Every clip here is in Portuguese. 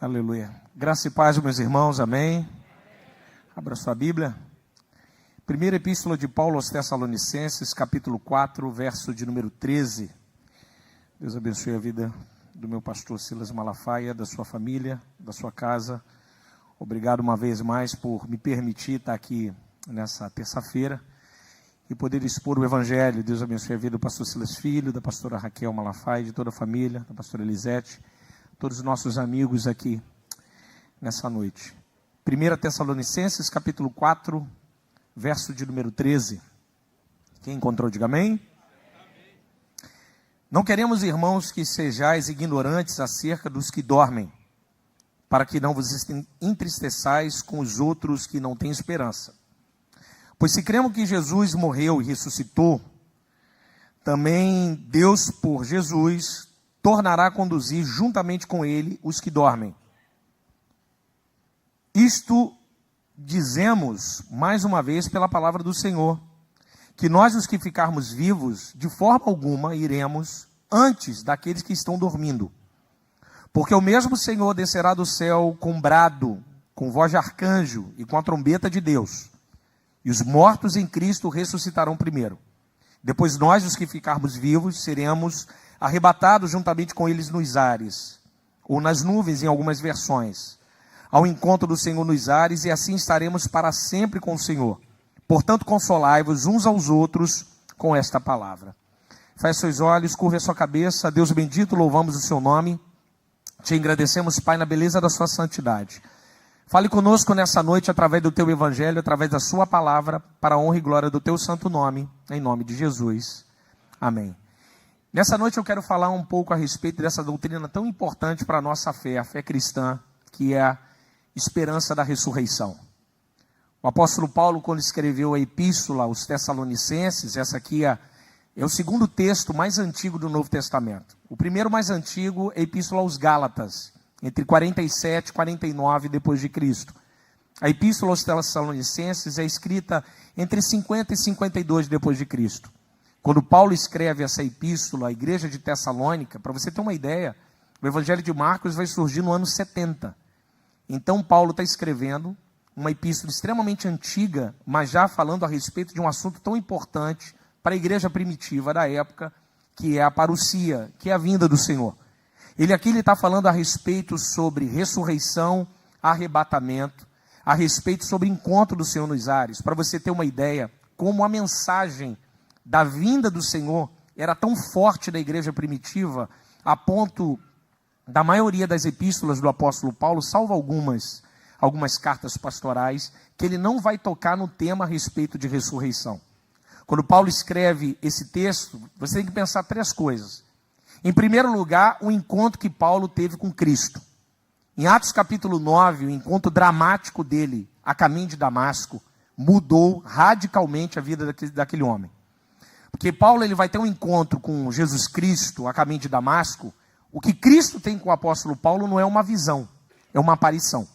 Aleluia. Graça e paz, meus irmãos, amém. Abra sua Bíblia. Primeira Epístola de Paulo aos Tessalonicenses, capítulo 4, verso de número 13. Deus abençoe a vida do meu pastor Silas Malafaia, da sua família, da sua casa. Obrigado uma vez mais por me permitir estar aqui nessa terça-feira e poder expor o Evangelho. Deus abençoe a vida do pastor Silas Filho, da pastora Raquel Malafaia, de toda a família, da pastora Elisete, todos os nossos amigos aqui nessa noite. 1 Tessalonicenses, capítulo 4, verso de número 13. Quem encontrou, diga amém. Não queremos, irmãos, que sejais ignorantes acerca dos que dormem, para que não vos entristeçais com os outros que não têm esperança. Pois se cremos que Jesus morreu e ressuscitou, também Deus, por Jesus, tornará a conduzir juntamente com ele os que dormem. Isto dizemos, mais uma vez, pela palavra do Senhor, que nós, os que ficarmos vivos, de forma alguma iremos antes daqueles que estão dormindo. Porque o mesmo Senhor descerá do céu com brado, com voz de arcanjo e com a trombeta de Deus. E os mortos em Cristo ressuscitarão primeiro. Depois nós, os que ficarmos vivos, seremos arrebatados juntamente com eles nos ares, ou nas nuvens em algumas versões, ao encontro do Senhor nos ares, e assim estaremos para sempre com o Senhor. Portanto, consolai-vos uns aos outros com esta palavra. Feche seus olhos, curva a sua cabeça. Deus bendito, louvamos o seu nome. Te agradecemos, Pai, na beleza da sua santidade. Fale conosco nessa noite através do teu evangelho, através da sua palavra, para a honra e glória do teu santo nome, em nome de Jesus. Amém. Nessa noite eu quero falar um pouco a respeito dessa doutrina tão importante para a nossa fé, a fé cristã, que é a esperança da ressurreição. O apóstolo Paulo, quando escreveu a epístola aos Tessalonicenses, essa aqui é o segundo texto mais antigo do Novo Testamento. O primeiro mais antigo é a epístola aos Gálatas, entre 47 e 49 depois de Cristo. A epístola aos Tessalonicenses é escrita entre 50 e 52 depois de Cristo. Quando Paulo escreve essa epístola à igreja de Tessalônica, para você ter uma ideia, o evangelho de Marcos vai surgir no ano 70. Então Paulo está escrevendo uma epístola extremamente antiga, mas já falando a respeito de um assunto tão importante para a igreja primitiva da época, que é a parousia, que é a vinda do Senhor. Ele está falando a respeito sobre ressurreição, arrebatamento, a respeito sobre encontro do Senhor nos ares, para você ter uma ideia, como a mensagem da vinda do Senhor era tão forte na igreja primitiva, a ponto da maioria das epístolas do apóstolo Paulo, salvo algumas cartas pastorais, que ele não vai tocar no tema a respeito de ressurreição. Quando Paulo escreve esse texto, você tem que pensar três coisas. Em primeiro lugar, o encontro que Paulo teve com Cristo. Em Atos capítulo 9, o encontro dramático dele, a caminho de Damasco, mudou radicalmente a vida daquele homem. Porque Paulo ele vai ter um encontro com Jesus Cristo, a caminho de Damasco. O que Cristo tem com o apóstolo Paulo não é uma visão, é uma aparição.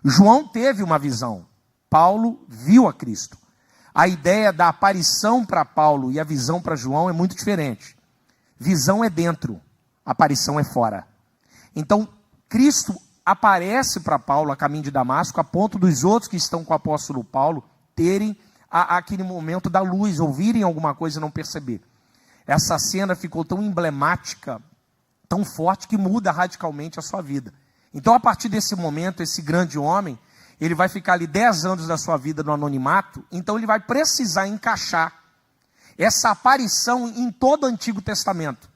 João teve uma visão, Paulo viu a Cristo. A ideia da aparição para Paulo e a visão para João é muito diferente. Visão é dentro, aparição é fora. Então, Cristo aparece para Paulo a caminho de Damasco, a ponto dos outros que estão com o apóstolo Paulo terem aquele momento da luz, ouvirem alguma coisa e não perceber. Essa cena ficou tão emblemática, tão forte, que muda radicalmente a sua vida. Então, a partir desse momento, esse grande homem, ele vai ficar ali 10 anos da sua vida no anonimato, então ele vai precisar encaixar essa aparição em todo o Antigo Testamento.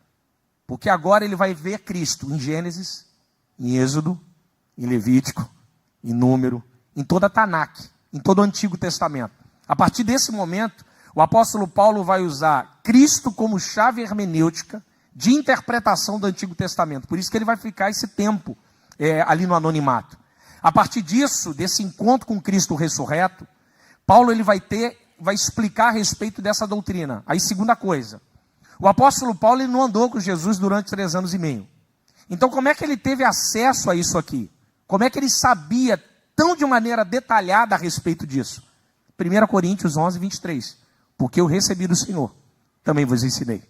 Porque agora ele vai ver Cristo em Gênesis, em Êxodo, em Levítico, em Número, em toda a Tanakh, em todo o Antigo Testamento. A partir desse momento, o apóstolo Paulo vai usar Cristo como chave hermenêutica de interpretação do Antigo Testamento. Por isso que ele vai ficar esse tempo ali no anonimato. A partir disso, desse encontro com Cristo ressurreto, Paulo ele vai explicar a respeito dessa doutrina. Aí, segunda coisa, o apóstolo Paulo ele não andou com Jesus durante 3 anos e meio. Então, como é que ele teve acesso a isso aqui? Como é que ele sabia tão de maneira detalhada a respeito disso? 1 Coríntios 11, 23. Porque eu recebi do Senhor, também vos ensinei.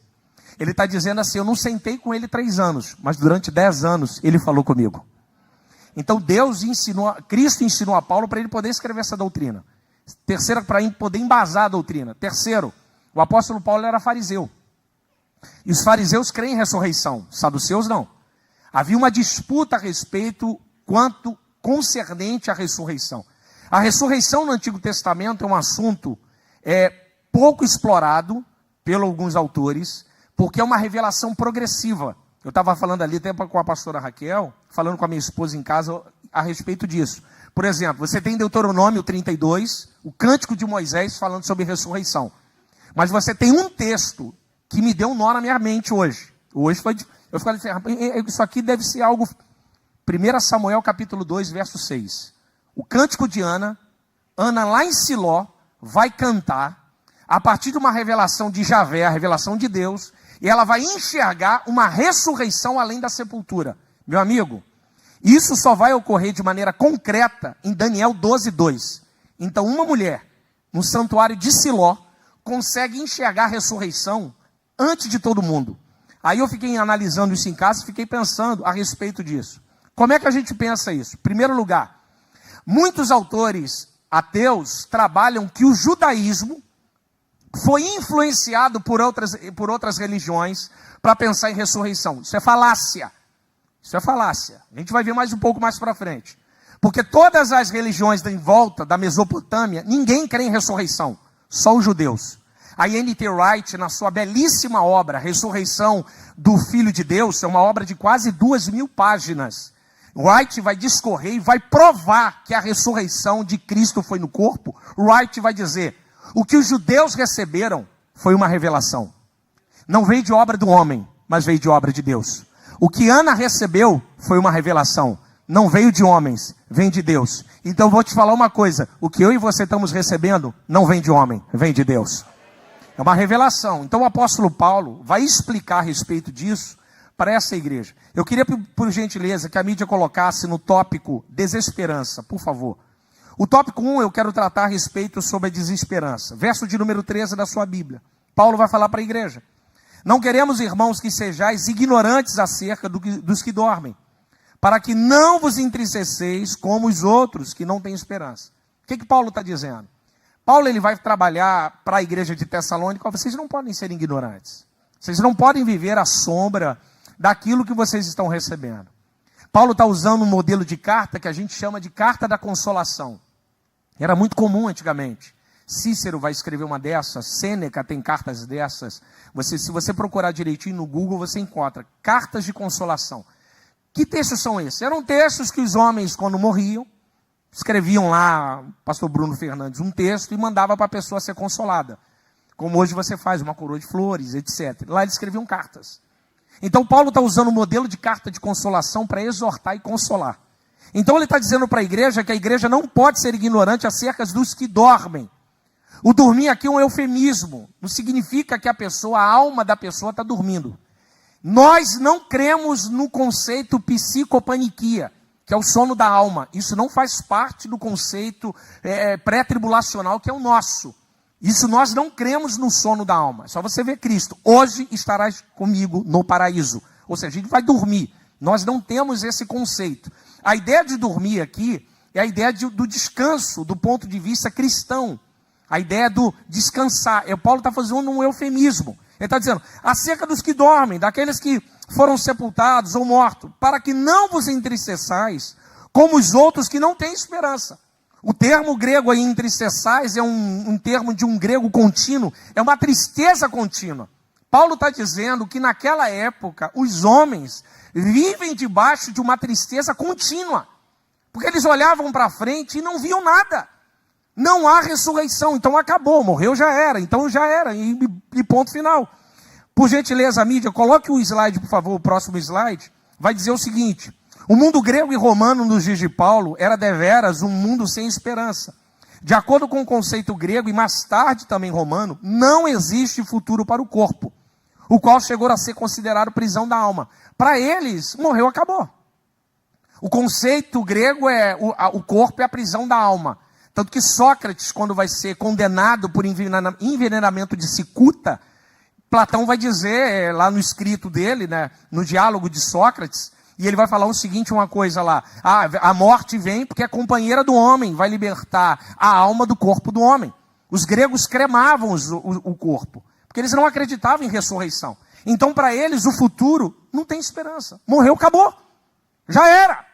Ele está dizendo assim, eu não sentei com ele 3 anos, mas durante 10 anos ele falou comigo. Então Cristo ensinou a Paulo para ele poder escrever essa doutrina. Terceiro, para poder embasar a doutrina. Terceiro, o apóstolo Paulo era fariseu. E os fariseus creem em ressurreição, os saduceus não. Havia uma disputa a respeito quanto concernente à ressurreição. A ressurreição no Antigo Testamento é um assunto pouco explorado por alguns autores, porque é uma revelação progressiva. Eu estava falando ali até com a pastora Raquel, falando com a minha esposa em casa a respeito disso. Por exemplo, você tem Deuteronômio 32, o Cântico de Moisés falando sobre ressurreição. Mas você tem um texto que me deu um nó na minha mente hoje. Eu falei assim, isso aqui deve ser algo... 1 Samuel capítulo 2, verso 6. O Cântico de Ana lá em Siló, vai cantar, a partir de uma revelação de Javé, a revelação de Deus, e ela vai enxergar uma ressurreição além da sepultura. Meu amigo, isso só vai ocorrer de maneira concreta em Daniel 12, 2. Então uma mulher, no santuário de Siló, consegue enxergar a ressurreição antes de todo mundo. Aí eu fiquei analisando isso em casa e fiquei pensando a respeito disso. Como é que a gente pensa isso? Em primeiro lugar, muitos autores ateus trabalham que o judaísmo foi influenciado por outras religiões para pensar em ressurreição. Isso é falácia. Isso é falácia. A gente vai ver mais um pouco mais para frente. Porque todas as religiões em volta da Mesopotâmia, ninguém crê em ressurreição. Só os judeus. A N.T. Wright, na sua belíssima obra, Ressurreição do Filho de Deus, é uma obra de quase 2.000 páginas. Wright vai discorrer e vai provar que a ressurreição de Cristo foi no corpo. Wright vai dizer, o que os judeus receberam foi uma revelação. Não veio de obra do homem, mas veio de obra de Deus. O que Ana recebeu foi uma revelação. Não veio de homens, vem de Deus. Então eu vou te falar uma coisa, o que eu e você estamos recebendo não vem de homem, vem de Deus. É uma revelação. Então o apóstolo Paulo vai explicar a respeito disso para essa igreja. Eu queria, por gentileza, que a mídia colocasse no tópico desesperança, por favor. O tópico 1 eu quero tratar a respeito sobre a desesperança. Verso de número 13 da sua Bíblia. Paulo vai falar para a igreja. Não queremos, irmãos, que sejais ignorantes acerca dos que dormem, para que não vos entristeceis como os outros que não têm esperança. O que Paulo está dizendo? Paulo ele vai trabalhar para a igreja de Tessalônica. Vocês não podem ser ignorantes. Vocês não podem viver à sombra daquilo que vocês estão recebendo. Paulo está usando um modelo de carta que a gente chama de carta da consolação. Era muito comum antigamente. Cícero vai escrever uma dessas, Sêneca tem cartas dessas. Se você procurar direitinho no Google, você encontra cartas de consolação. Que textos são esses? Eram textos que os homens, quando morriam, escreviam lá, pastor Bruno Fernandes, um texto e mandava para a pessoa ser consolada. Como hoje você faz, uma coroa de flores, etc. Lá eles escreviam cartas. Então Paulo está usando o modelo de carta de consolação para exortar e consolar. Então ele está dizendo para a igreja que a igreja não pode ser ignorante acerca dos que dormem. O dormir aqui é um eufemismo. Não significa que a alma da pessoa está dormindo. Nós não cremos no conceito psicopaniquia, que é o sono da alma. Isso não faz parte do conceito pré-tribulacional que é o nosso. Isso nós não cremos no sono da alma. Só você ver Cristo. Hoje estarás comigo no paraíso. Ou seja, a gente vai dormir. Nós não temos esse conceito. A ideia de dormir aqui é a ideia do descanso do ponto de vista cristão. A ideia do descansar. Paulo está fazendo um eufemismo. Ele está dizendo, acerca dos que dormem, daqueles que foram sepultados ou mortos, para que não vos entristeçais, como os outros que não têm esperança. O termo grego aí, entristeçais, é um termo de um grego contínuo, é uma tristeza contínua. Paulo está dizendo que naquela época, os homens vivem debaixo de uma tristeza contínua, porque eles olhavam para frente e não viam nada. Não há ressurreição, então acabou, morreu, já era, e ponto final. Por gentileza, mídia, coloque o slide, por favor, o próximo slide, vai dizer o seguinte, o mundo grego e romano nos dias de Paulo era deveras um mundo sem esperança. De acordo com o conceito grego e mais tarde também romano, não existe futuro para o corpo, o qual chegou a ser considerado prisão da alma. Para eles, morreu, acabou. O conceito grego o corpo é a prisão da alma. Tanto que Sócrates, quando vai ser condenado por envenenamento de cicuta, Platão vai dizer, lá no escrito dele, né, no diálogo de Sócrates, E ele vai falar o seguinte, uma coisa lá. A morte vem porque é companheira do homem, vai libertar a alma do corpo do homem. Os gregos cremavam o corpo, porque eles não acreditavam em ressurreição. Então, para eles, o futuro não tem esperança. Morreu, acabou. Já era.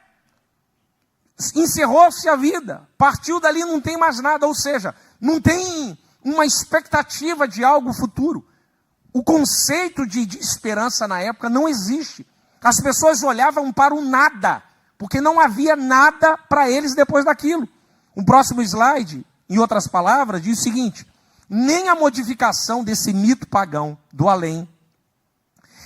Encerrou-se a vida. Partiu dali, não tem mais nada. Ou seja, não tem uma expectativa de algo futuro. O conceito de esperança na época não existe. As pessoas olhavam para o nada, porque não havia nada para eles depois daquilo. O próximo slide, em outras palavras, diz o seguinte: nem a modificação desse mito pagão do além,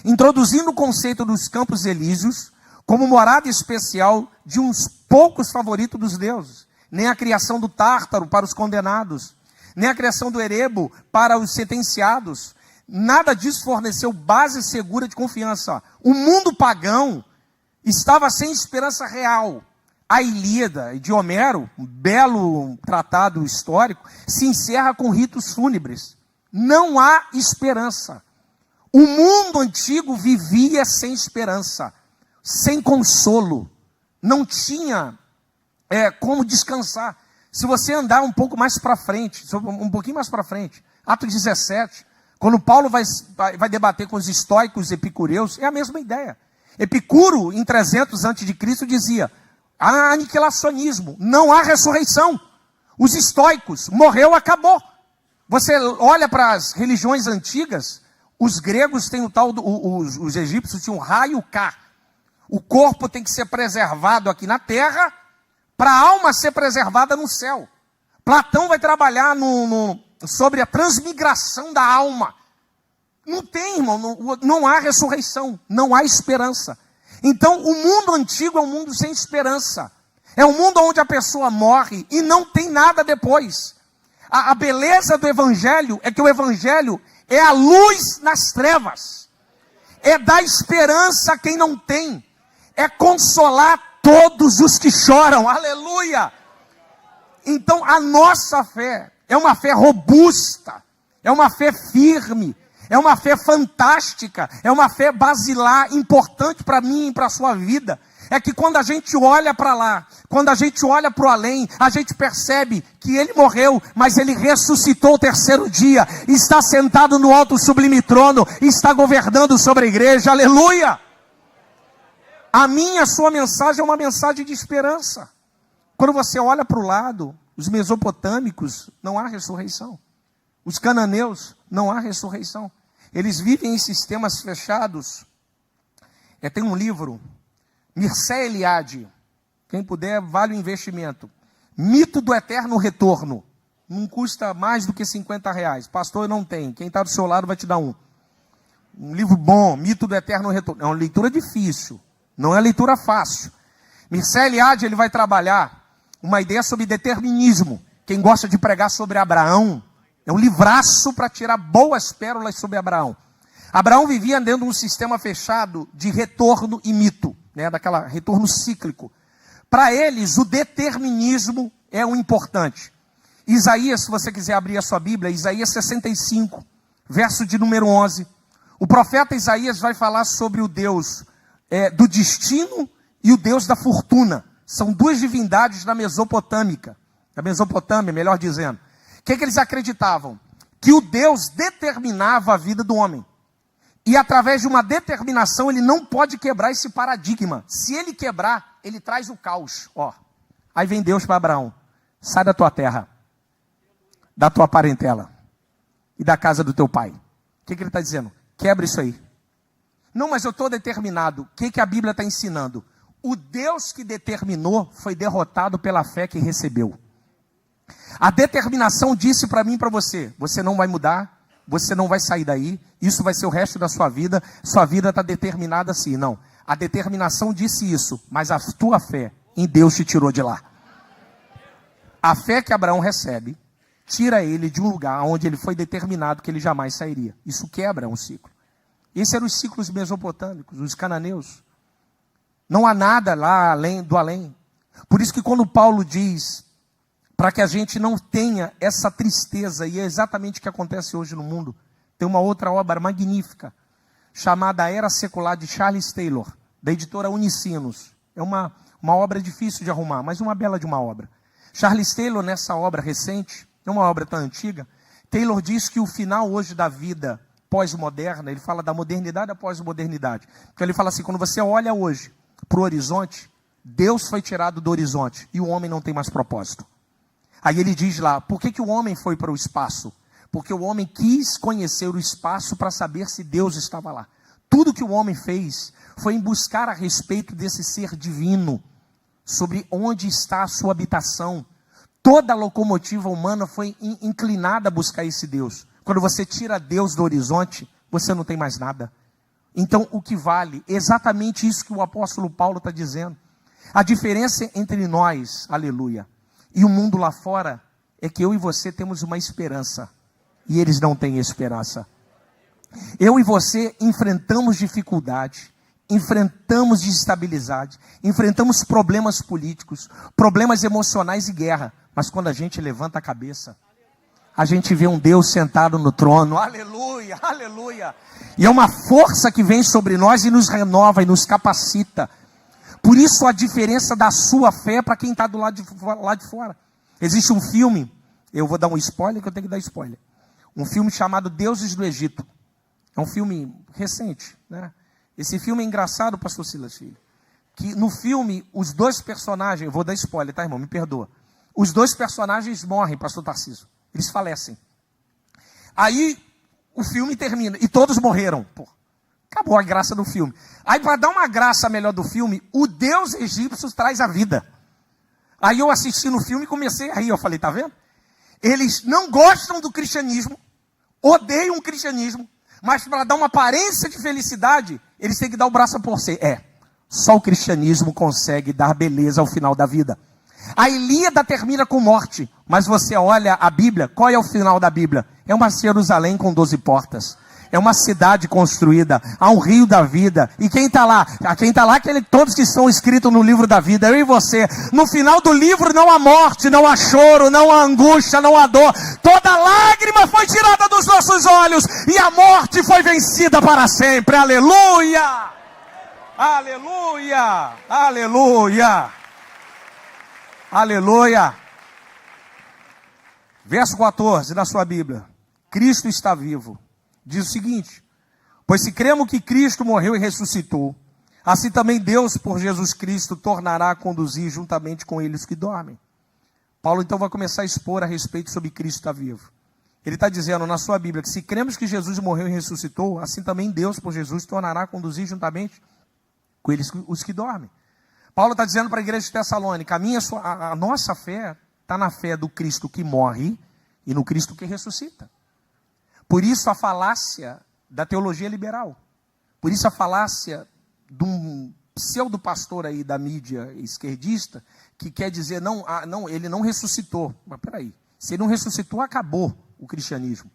introduzindo o conceito dos campos elíseos como morada especial de uns poucos favoritos dos deuses, nem a criação do Tártaro para os condenados, nem a criação do Erebo para os sentenciados, nada disso forneceu base segura de confiança. O mundo pagão estava sem esperança real. A Ilíada de Homero, um belo tratado histórico, se encerra com ritos fúnebres. Não há esperança. O mundo antigo vivia sem esperança, sem consolo. Não tinha como descansar. Se você andar um pouco mais para frente, um pouquinho mais para frente, Atos 17, quando Paulo vai debater com os estoicos epicureus, é a mesma ideia. Epicuro, em 300 a.C., dizia: há aniquilacionismo, não há ressurreição. Os estoicos, morreu, acabou. Você olha para as religiões antigas, os gregos têm o tal, os egípcios tinham raio K. O corpo tem que ser preservado aqui na terra, para a alma ser preservada no céu. Platão vai trabalhar sobre a transmigração da alma. Não tem, irmão, não há ressurreição, não há esperança. Então, o mundo antigo é um mundo sem esperança. É um mundo onde a pessoa morre e não tem nada depois. A beleza do Evangelho é que o Evangelho é a luz nas trevas. É dar esperança a quem não tem. É consolar todos os que choram. Aleluia! Então, a nossa fé é uma fé robusta, é uma fé firme, é uma fé fantástica, é uma fé basilar, importante para mim e para a sua vida. É que quando a gente olha para lá, quando a gente olha para o além, a gente percebe que ele morreu, mas ele ressuscitou o terceiro dia, está sentado no alto sublime trono, está governando sobre a igreja, aleluia! A minha, a sua mensagem é uma mensagem de esperança. Quando você olha para o lado, os mesopotâmicos, não há ressurreição. Os cananeus, não há ressurreição. Eles vivem em sistemas fechados. Tem um livro, Mircea Eliade, quem puder, vale o investimento. Mito do Eterno Retorno. Não custa mais do que R$50. Pastor, não tem. Quem está do seu lado vai te dar um. Um livro bom, Mito do Eterno Retorno. É uma leitura difícil, não é leitura fácil. Mircea Eliade, ele vai trabalhar uma ideia sobre determinismo. Quem gosta de pregar sobre Abraão, é um livraço para tirar boas pérolas sobre Abraão. Abraão vivia dentro de um sistema fechado de retorno e mito, daquela retorno cíclico. Para eles, o determinismo é o importante. Isaías, se você quiser abrir a sua Bíblia, Isaías 65, verso de número 11. O profeta Isaías vai falar sobre o Deus do destino e o Deus da fortuna. São duas divindades da Mesopotâmia, melhor dizendo. O que eles acreditavam? Que o Deus determinava a vida do homem. E através de uma determinação, ele não pode quebrar esse paradigma. Se ele quebrar, ele traz o caos. Aí vem Deus para Abraão: sai da tua terra, da tua parentela e da casa do teu pai. O que ele está dizendo? Quebra isso aí. Não, mas eu estou determinado. O que a Bíblia está ensinando? O Deus que determinou foi derrotado pela fé que recebeu. A determinação disse para mim e para você: você não vai mudar, você não vai sair daí, isso vai ser o resto da sua vida está determinada assim. Não, a determinação disse isso, mas a tua fé em Deus te tirou de lá. A fé que Abraão recebe, tira ele de um lugar onde ele foi determinado que ele jamais sairia. Isso quebra um ciclo. Esses eram os ciclos mesopotâmicos, os cananeus. Não há nada lá além do além. Por isso que quando Paulo diz, para que a gente não tenha essa tristeza, e é exatamente o que acontece hoje no mundo, tem uma outra obra magnífica, chamada A Era Secular, de Charles Taylor. da editora Unicinos. É uma obra difícil de arrumar, mas uma bela de uma obra. Charles Taylor, nessa obra recente, é uma obra tão antiga, Taylor diz que o final hoje da vida pós-moderna, ele fala da modernidade à pós-modernidade. Então ele fala assim, quando você olha hoje para o horizonte, Deus foi tirado do horizonte e o homem não tem mais propósito. Aí ele diz lá, por que o homem foi para o espaço? Porque o homem quis conhecer o espaço para saber se Deus estava lá. Tudo que o homem fez foi em buscar a respeito desse ser divino, sobre onde está a sua habitação. Toda a locomotiva humana foi inclinada a buscar esse Deus. Quando você tira Deus do horizonte, você não tem mais nada. Então, o que vale? Exatamente isso que o apóstolo Paulo está dizendo. A diferença entre nós, aleluia, e o mundo lá fora, é que eu e você temos uma esperança, e eles não têm esperança. Eu e você enfrentamos dificuldade, enfrentamos instabilidade, enfrentamos problemas políticos, problemas emocionais e guerra, mas quando a gente levanta a cabeça, a gente vê um Deus sentado no trono, aleluia, aleluia, e é uma força que vem sobre nós e nos renova e nos capacita. Por isso a diferença da sua fé para quem está do lado de fora. Existe um filme, eu vou dar um spoiler que eu tenho que dar spoiler, um filme chamado Deuses do Egito, é um filme recente, né? Esse filme é engraçado, pastor Silas Filho, que no filme os dois personagens, eu vou dar spoiler, tá, irmão, me perdoa, os dois personagens morrem, pastor Tarcísio, eles falecem. Aí o filme termina e todos morreram. Pô, acabou a graça do filme. Aí, para dar uma graça melhor do filme, o Deus egípcio traz a vida. Aí eu assisti no filme e comecei a rir. Eu falei, tá vendo? Eles não gostam do cristianismo, odeiam o cristianismo, mas para dar uma aparência de felicidade, eles têm que dar o braço a torcer. Só o cristianismo consegue dar beleza ao final da vida. A Ilíada termina com morte, mas você olha a Bíblia, qual é o final da Bíblia? É uma Jerusalém com 12 portas. É uma cidade construída, há um rio da vida. E quem está lá? Quem está lá, todos que estão escritos no livro da vida, eu e você. No final do livro não há morte, não há choro, não há angústia, não há dor. Toda lágrima foi tirada dos nossos olhos e a morte foi vencida para sempre. Aleluia! Aleluia! Aleluia! Aleluia! Verso 14 da sua Bíblia. Cristo está vivo. Diz o seguinte, pois se cremos que Cristo morreu e ressuscitou, assim também Deus, por Jesus Cristo, tornará a conduzir juntamente com eles que dormem. Paulo então vai começar a expor a respeito sobre Cristo estar vivo. Ele está dizendo na sua Bíblia que se cremos que Jesus morreu e ressuscitou, assim também Deus, por Jesus, tornará a conduzir juntamente com eles os que dormem. Paulo está dizendo para a igreja de Tessalônica, a nossa fé está na fé do Cristo que morre e no Cristo que ressuscita. Por isso a falácia da teologia liberal. Por isso a falácia de um pseudo-pastor aí da mídia esquerdista, que quer dizer, não, ele não ressuscitou. Mas peraí, se ele não ressuscitou, acabou o cristianismo.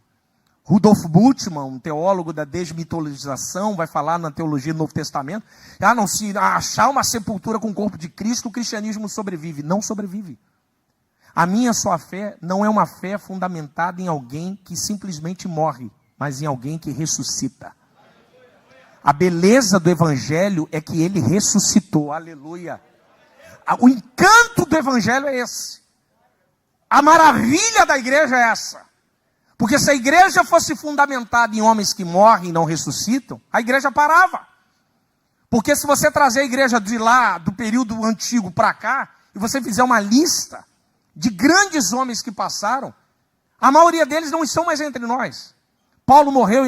Rudolf Bultmann, um teólogo da desmitologização, vai falar na teologia do Novo Testamento, se achar uma sepultura com o corpo de Cristo, o cristianismo sobrevive. Não sobrevive. A minha sua fé não é uma fé fundamentada em alguém que simplesmente morre, mas em alguém que ressuscita. A beleza do Evangelho é que ele ressuscitou, aleluia. O encanto do Evangelho é esse. A maravilha da igreja é essa. Porque se a igreja fosse fundamentada em homens que morrem e não ressuscitam, a igreja parava. Porque se você trazer a igreja de lá, do período antigo para cá, e você fizer uma lista de grandes homens que passaram, a maioria deles não estão mais entre nós. Paulo morreu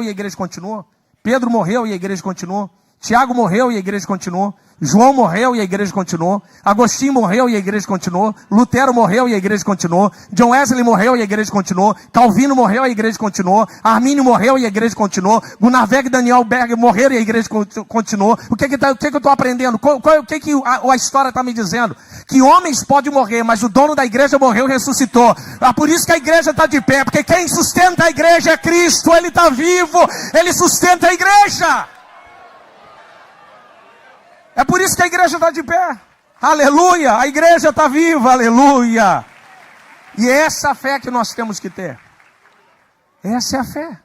e a igreja continuou. Pedro morreu e a igreja continuou. Tiago morreu e a igreja continuou. João morreu e a igreja continuou. Agostinho morreu e a igreja continuou. Lutero morreu e a igreja continuou. John Wesley morreu e a igreja continuou. Calvino morreu e a igreja continuou. Armínio morreu e a igreja continuou. Gunnar e Daniel Berger morreram e a igreja continuou. O que eu estou aprendendo? O que a história está me dizendo? Que homens podem morrer, mas o dono da igreja morreu e ressuscitou. Por isso que a igreja está de pé, porque quem sustenta a igreja é Cristo. Ele está vivo, ele sustenta a igreja. É por isso que a igreja está de pé. Aleluia, a igreja está viva, aleluia. E é essa a fé que nós temos que ter. Essa é a fé.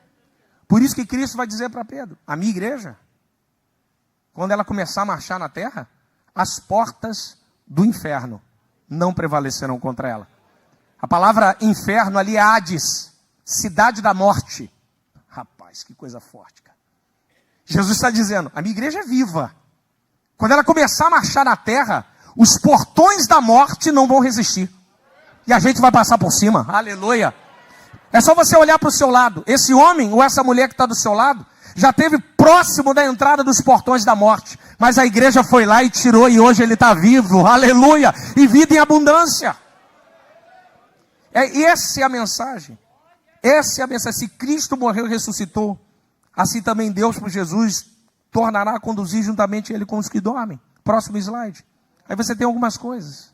Por isso que Cristo vai dizer para Pedro, a minha igreja, quando ela começar a marchar na terra, as portas do inferno não prevalecerão contra ela. A palavra inferno ali é Hades, cidade da morte. Rapaz, que coisa forte, cara. Jesus está dizendo, a minha igreja é viva. Quando ela começar a marchar na terra, os portões da morte não vão resistir. E a gente vai passar por cima. Aleluia. É só você olhar para o seu lado. Esse homem ou essa mulher que está do seu lado já esteve próximo da entrada dos portões da morte. Mas a igreja foi lá e tirou, e hoje ele está vivo. Aleluia. E vida em abundância. Essa é a mensagem. Essa é a mensagem. Se Cristo morreu e ressuscitou, assim também Deus, por Jesus, tornará a conduzir juntamente ele com os que dormem. Próximo slide. Aí você tem algumas coisas.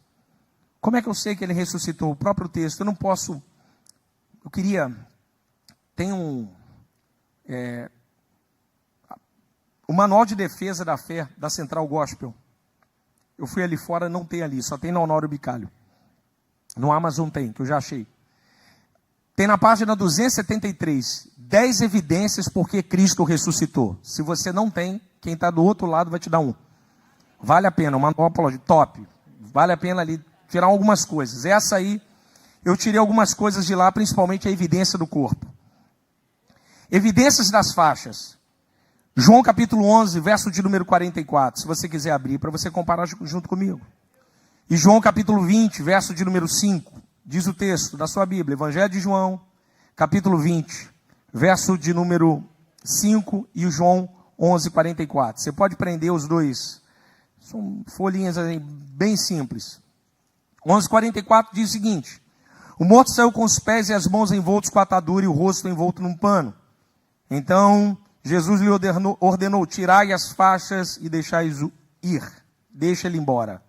Como é que eu sei que ele ressuscitou? O próprio texto. Eu não posso... Eu queria... Tem o Manual de Defesa da Fé, da Central Gospel. Eu fui ali fora, não tem ali. Só tem no Honório Bicalho. No Amazon tem, que eu já achei. Tem na página 273, 10 evidências porque Cristo ressuscitou. Se você não tem, quem está do outro lado vai te dar um. Vale a pena, uma manual top. Vale a pena ali tirar algumas coisas. Essa aí, eu tirei algumas coisas de lá, principalmente a evidência do corpo. Evidências das faixas. João capítulo 11, verso de número 44. Se você quiser abrir, para você comparar junto comigo. E João capítulo 20, verso de número 5, diz o texto da sua Bíblia, Evangelho de João, capítulo 20, verso de número 5 e o João 11, 44. Você pode prender os dois, são folhinhas aí, bem simples. 11, 44 diz o seguinte, o morto saiu com os pés e as mãos envoltos com a atadura e o rosto envolto num pano. Então Jesus lhe ordenou, tirai as faixas e deixai-o ir, deixa ele embora.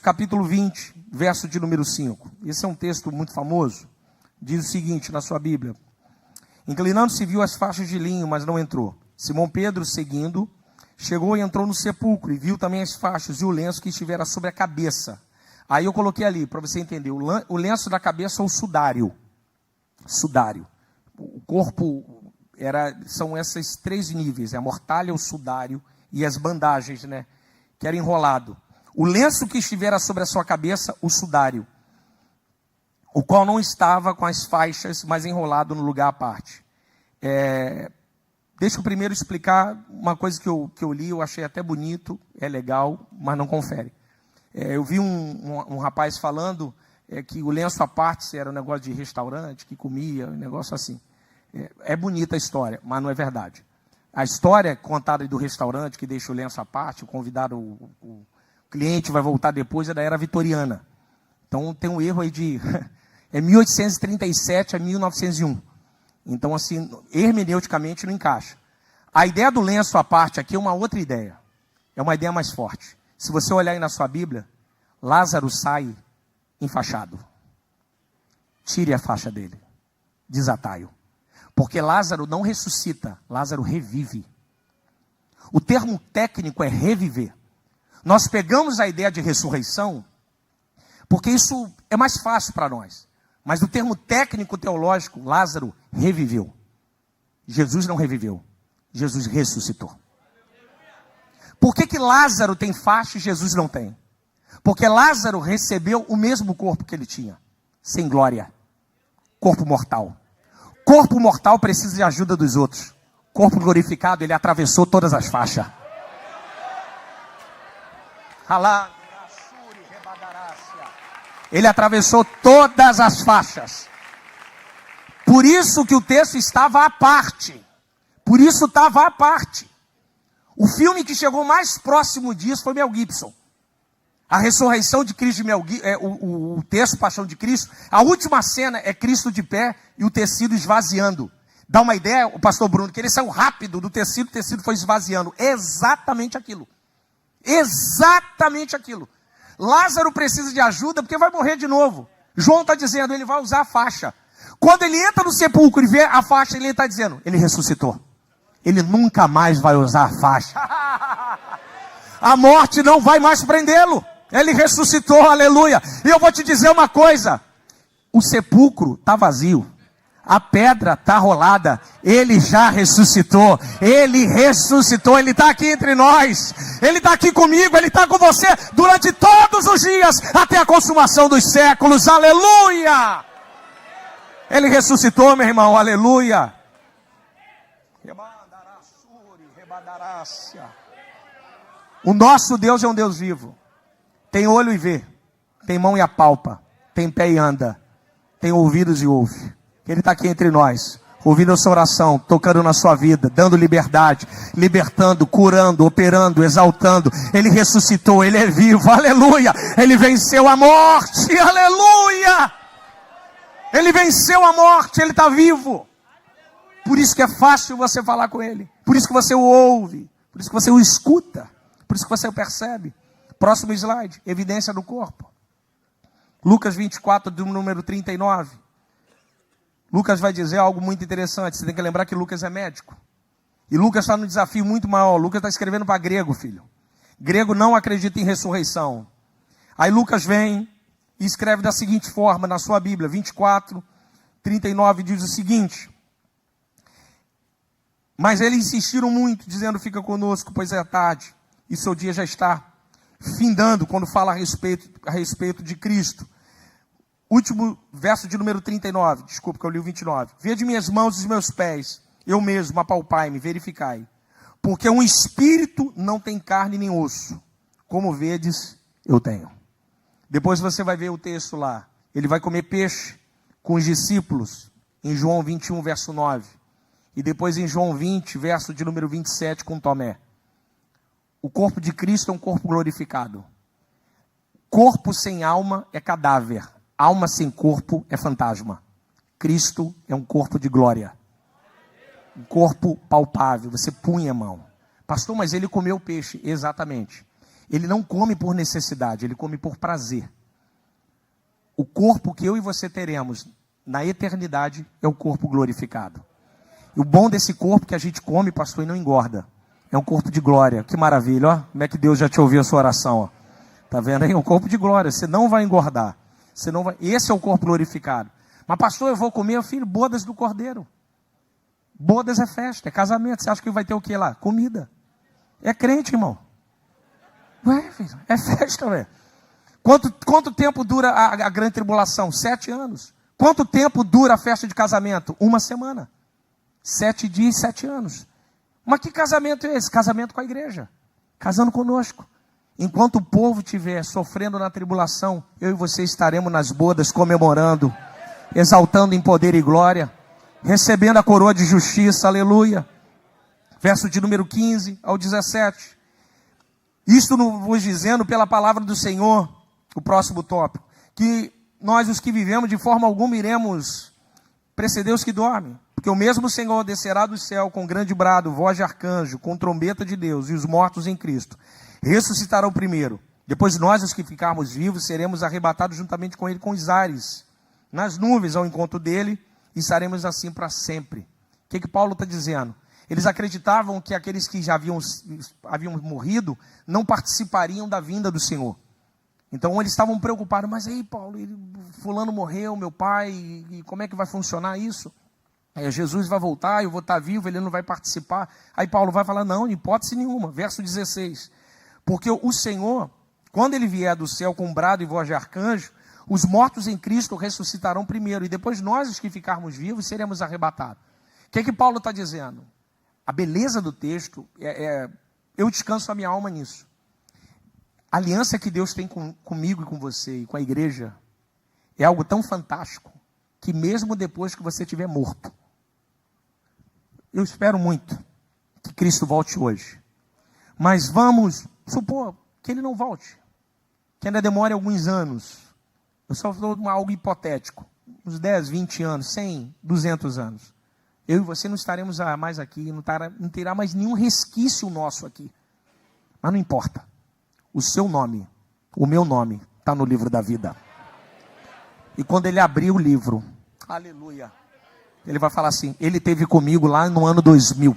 Capítulo 20, verso de número 5. Esse é um texto muito famoso. Diz o seguinte na sua Bíblia. Inclinando-se, viu as faixas de linho, mas não entrou. Simão Pedro, seguindo, chegou e entrou no sepulcro, e viu também as faixas e o lenço que estivera sobre a cabeça. Aí eu coloquei ali, para você entender, o lenço da cabeça é o sudário. Sudário. O corpo, são esses 3 níveis, a mortalha, o sudário e as bandagens, né, que era enrolado. O lenço que estivera sobre a sua cabeça, o sudário, o qual não estava com as faixas, mas enrolado no lugar à parte. Deixa eu primeiro explicar uma coisa que eu li, eu achei até bonito, é legal, mas não confere. Eu vi um rapaz falando que o lenço à parte era um negócio de restaurante, que comia, um negócio assim. É bonita a história, mas não é verdade. A história contada do restaurante, que deixa o lenço à parte, o convidado... O cliente vai voltar depois, é da era vitoriana. Então tem um erro aí de 1837 a 1901. Então assim, hermeneuticamente não encaixa. A ideia do lenço à parte aqui é uma outra ideia. É uma ideia mais forte. Se você olhar aí na sua Bíblia, Lázaro sai enfaixado. Tire a faixa dele. Desataio. Porque Lázaro não ressuscita, Lázaro revive. O termo técnico é reviver. Nós pegamos a ideia de ressurreição, porque isso é mais fácil para nós. Mas no termo técnico teológico, Lázaro reviveu. Jesus não reviveu. Jesus ressuscitou. Por que Lázaro tem faixa e Jesus não tem? Porque Lázaro recebeu o mesmo corpo que ele tinha, sem glória. Corpo mortal. Corpo mortal precisa de ajuda dos outros. Corpo glorificado, ele atravessou todas as faixas. Ele atravessou todas as faixas. Por isso que o texto estava à parte. Por isso estava à parte. O filme que chegou mais próximo disso foi Mel Gibson. A ressurreição de Cristo, o texto Paixão de Cristo. A última cena é Cristo de pé e o tecido esvaziando. Dá uma ideia, o pastor Bruno, que ele saiu rápido do tecido, o tecido foi esvaziando. Exatamente aquilo. Exatamente aquilo. Lázaro precisa de ajuda porque vai morrer de novo. João está dizendo, ele vai usar a faixa. Quando ele entra no sepulcro e vê a faixa, ele está dizendo, ele ressuscitou. Ele nunca mais vai usar a faixa. A morte não vai mais prendê-lo. Ele ressuscitou, aleluia. E eu vou te dizer uma coisa. O sepulcro está vazio. A pedra está rolada, Ele já ressuscitou, Ele ressuscitou, Ele está aqui entre nós, Ele está aqui comigo, Ele está com você durante todos os dias, até a consumação dos séculos, aleluia! Ele ressuscitou, meu irmão, aleluia! O nosso Deus é um Deus vivo, tem olho e vê, tem mão e apalpa, tem pé e anda, tem ouvidos e ouve. Ele está aqui entre nós, ouvindo a sua oração, tocando na sua vida, dando liberdade, libertando, curando, operando, exaltando. Ele ressuscitou, Ele é vivo, aleluia. Ele venceu a morte, aleluia. Ele venceu a morte, Ele está vivo. Por isso que é fácil você falar com Ele, por isso que você o ouve, por isso que você o escuta, por isso que você o percebe. Próximo slide, evidência do corpo. Lucas 24, do número 39. Lucas vai dizer algo muito interessante. Você tem que lembrar que Lucas é médico. E Lucas está num desafio muito maior. Lucas está escrevendo para grego, filho. Grego não acredita em ressurreição. Aí Lucas vem e escreve da seguinte forma na sua Bíblia. 24, 39 diz o seguinte. Mas eles insistiram muito, dizendo, fica conosco, pois é tarde. E seu dia já está findando, quando fala a respeito de Cristo. Último verso de número 39, desculpa que eu li o 29. Vede minhas mãos e os meus pés, eu mesmo apalpai-me, verificai. Porque um espírito não tem carne nem osso, como vedes, eu tenho. Depois você vai ver o texto lá. Ele vai comer peixe com os discípulos, em João 21, verso 9. E depois em João 20, verso de número 27, com Tomé. O corpo de Cristo é um corpo glorificado. Corpo sem alma é cadáver. Alma sem corpo é fantasma. Cristo é um corpo de glória. Um corpo palpável. Você punha a mão. Pastor, mas ele comeu peixe. Exatamente. Ele não come por necessidade, ele come por prazer. O corpo que eu e você teremos na eternidade é o corpo glorificado. E o bom desse corpo que a gente come, pastor, e não engorda. É um corpo de glória. Que maravilha, ó. Como é que Deus já te ouviu a sua oração, ó. Tá vendo aí? É um corpo de glória. Você não vai engordar. Você não vai... Esse é o corpo glorificado. Mas pastor, eu vou comer, filho, bodas do cordeiro. Bodas é festa, é casamento. Você acha que vai ter o que lá? Comida. É crente, irmão. Ué, filho, é festa, velho. Quanto tempo dura a grande tribulação? 7 anos. Quanto tempo dura a festa de casamento? 1 semana. 7 dias, 7 anos. Mas que casamento é esse? Casamento com a igreja. Casando conosco. Enquanto o povo estiver sofrendo na tribulação, eu e você estaremos nas bodas comemorando, exaltando em poder e glória, recebendo a coroa de justiça, aleluia. Verso de número 15 ao 17. Isto vos dizendo pela palavra do Senhor, o próximo tópico, que nós os que vivemos de forma alguma iremos preceder os que dormem. Porque o mesmo Senhor descerá do céu com grande brado, voz de arcanjo, com trombeta de Deus, e os mortos em Cristo ressuscitarão primeiro. Depois nós, os que ficarmos vivos, seremos arrebatados juntamente com Ele com os ares, nas nuvens ao encontro dEle, e estaremos assim para sempre. O que Paulo está dizendo? Eles acreditavam que aqueles que já haviam morrido não participariam da vinda do Senhor. Então eles estavam preocupados, mas aí Paulo, fulano morreu, meu pai, e como é que vai funcionar isso? Jesus vai voltar, eu vou estar vivo, ele não vai participar. Aí Paulo vai falar, não, em hipótese nenhuma. Verso 16. Porque o Senhor, quando ele vier do céu com brado e voz de arcanjo, os mortos em Cristo ressuscitarão primeiro, e depois nós, os que ficarmos vivos, seremos arrebatados. O que Paulo está dizendo? A beleza do texto, eu descanso a minha alma nisso. A aliança que Deus tem comigo e com você e com a igreja é algo tão fantástico, que mesmo depois que você estiver morto, eu espero muito que Cristo volte hoje. Mas vamos supor que ele não volte, que ainda demore alguns anos. Eu só estou algo hipotético, uns 10, 20 anos, 100, 200 anos. Eu e você não estaremos mais aqui, não terá mais nenhum resquício nosso aqui. Mas não importa. O seu nome, o meu nome, está no livro da vida. E quando ele abrir o livro, aleluia, ele vai falar assim, ele esteve comigo lá no ano 2000.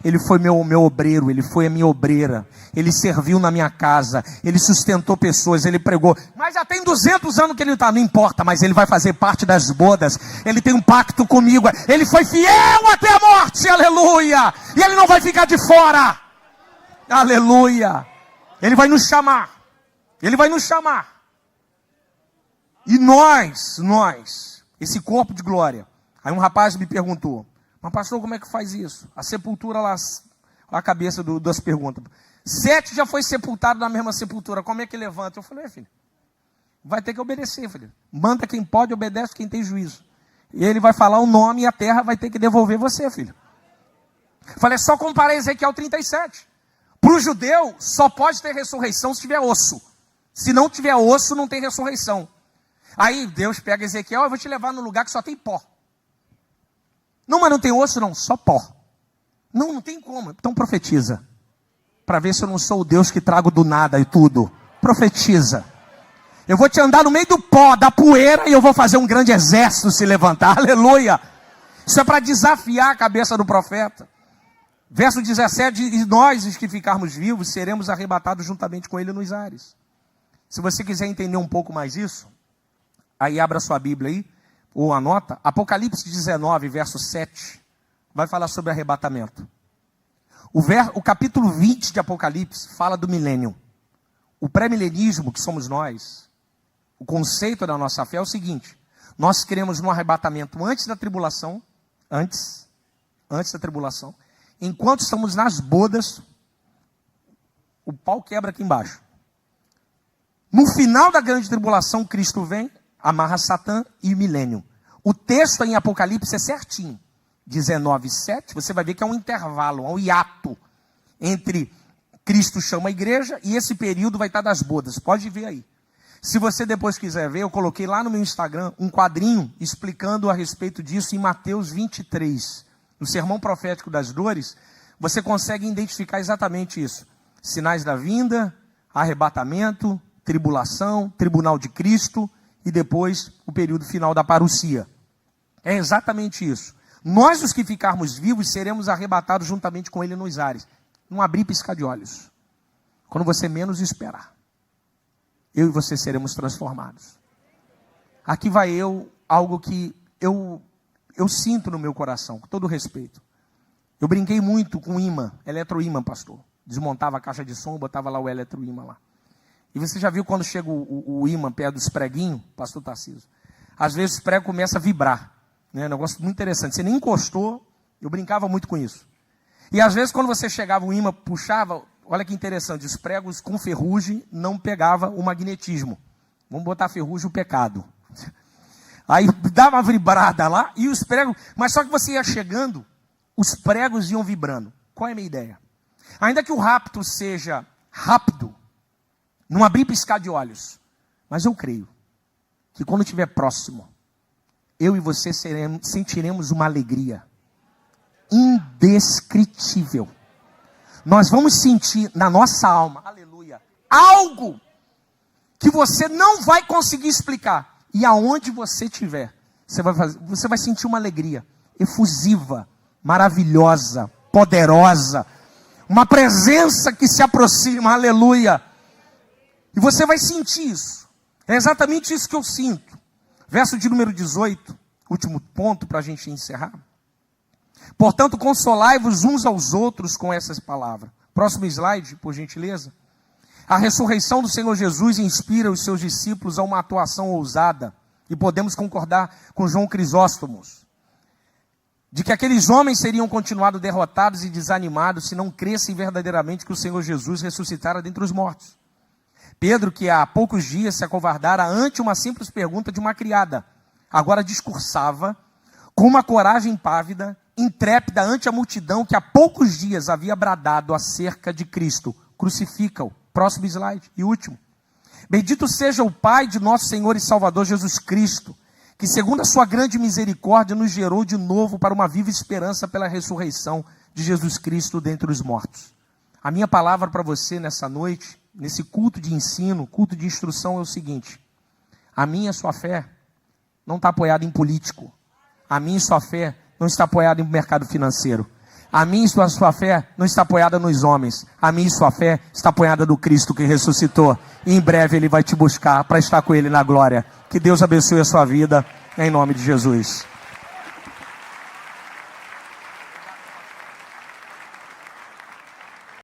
ele foi meu obreiro, ele foi a minha obreira, ele serviu na minha casa, ele sustentou pessoas, ele pregou, mas já tem 200 anos que ele está, não importa, mas ele vai fazer parte das bodas, ele tem um pacto comigo, ele foi fiel até a morte, aleluia, e ele não vai ficar de fora, aleluia, ele vai nos chamar, e nós, esse corpo de glória. Aí um rapaz me perguntou, mas pastor, como é que faz isso? A sepultura lá, a cabeça das perguntas. 7 já foi sepultado na mesma sepultura, como é que levanta? Eu falei, filho, vai ter que obedecer, filho. Manda quem pode, obedece quem tem juízo. E ele vai falar o nome e a terra vai ter que devolver você, filho. Eu falei, só comparar Ezequiel 37. Para o judeu, só pode ter ressurreição se tiver osso. Se não tiver osso, não tem ressurreição. Aí Deus pega Ezequiel, eu vou te levar num lugar que só tem pó. Não, mas não tem osso não, só pó. Não tem como, então profetiza. Para ver se eu não sou o Deus que trago do nada e tudo. Profetiza. Eu vou te andar no meio do pó, da poeira, e eu vou fazer um grande exército se levantar, aleluia. Isso é para desafiar a cabeça do profeta. Verso 17, e nós, os que ficarmos vivos, seremos arrebatados juntamente com ele nos ares. Se você quiser entender um pouco mais isso, aí abra sua Bíblia aí, ou anota, Apocalipse 19, verso 7, vai falar sobre arrebatamento. O capítulo 20 de Apocalipse fala do milênio. O pré-milenismo, que somos nós, o conceito da nossa fé é o seguinte, nós cremos no arrebatamento antes da tribulação, antes da tribulação, enquanto estamos nas bodas, o pau quebra aqui embaixo. No final da grande tribulação, Cristo vem, amarra Satã e o milênio. O texto em Apocalipse é certinho. 19:7, você vai ver que é um intervalo, um hiato entre Cristo chama a igreja e esse período vai estar das bodas. Pode ver aí. Se você depois quiser ver, eu coloquei lá no meu Instagram um quadrinho explicando a respeito disso em Mateus 23. No Sermão Profético das Dores, você consegue identificar exatamente isso. Sinais da vinda, arrebatamento, tribulação, tribunal de Cristo e depois o período final da parousia. É exatamente isso. Nós, os que ficarmos vivos, seremos arrebatados juntamente com ele nos ares. Não abrir e piscar de olhos. Quando você menos esperar. Eu e você seremos transformados. Aqui vai algo que eu sinto no meu coração, com todo respeito. Eu brinquei muito com imã, eletroímã, pastor. Desmontava a caixa de som, botava lá o eletroímã lá. E você já viu quando chega o ímã perto dos preguinhos, pastor Tarcísio? Às vezes os pregos começam a vibrar. É um negócio muito interessante. Você nem encostou, eu brincava muito com isso. E às vezes quando você chegava, o ímã puxava, olha que interessante, os pregos com ferrugem não pegava o magnetismo. Vamos botar ferrugem o pecado. Aí dava uma vibrada lá e os pregos, mas só que você ia chegando, os pregos iam vibrando. Qual é a minha ideia? Ainda que o rapto seja rápido, não abrir e piscar de olhos, mas eu creio que quando estiver próximo, eu e você sentiremos uma alegria indescritível. Nós vamos sentir na nossa alma, aleluia, algo que você não vai conseguir explicar. E aonde você estiver, você vai sentir uma alegria efusiva, maravilhosa, poderosa, uma presença que se aproxima, aleluia. E você vai sentir isso. É exatamente isso que eu sinto. Verso de número 18, último ponto para a gente encerrar. Portanto, consolai-vos uns aos outros com essas palavras. Próximo slide, por gentileza. A ressurreição do Senhor Jesus inspira os seus discípulos a uma atuação ousada. E podemos concordar com João Crisóstomos, de que aqueles homens seriam continuados derrotados e desanimados se não crescem verdadeiramente que o Senhor Jesus ressuscitara dentre os mortos. Pedro, que há poucos dias se acovardara ante uma simples pergunta de uma criada, agora discursava com uma coragem impávida, intrépida ante a multidão que há poucos dias havia bradado acerca de Cristo. Crucifica-o. Próximo slide e último. Bendito seja o Pai de nosso Senhor e Salvador Jesus Cristo, que segundo a sua grande misericórdia nos gerou de novo para uma viva esperança pela ressurreição de Jesus Cristo dentre os mortos. A minha palavra para você nessa noite, nesse culto de ensino, culto de instrução é o seguinte: a minha e a sua fé não está apoiada em político, a minha e a sua fé não está apoiada em mercado financeiro. A minha e a sua fé não está apoiada nos homens. A minha e sua fé está apoiada no Cristo que ressuscitou. E em breve Ele vai te buscar para estar com Ele na glória. Que Deus abençoe a sua vida, em nome de Jesus.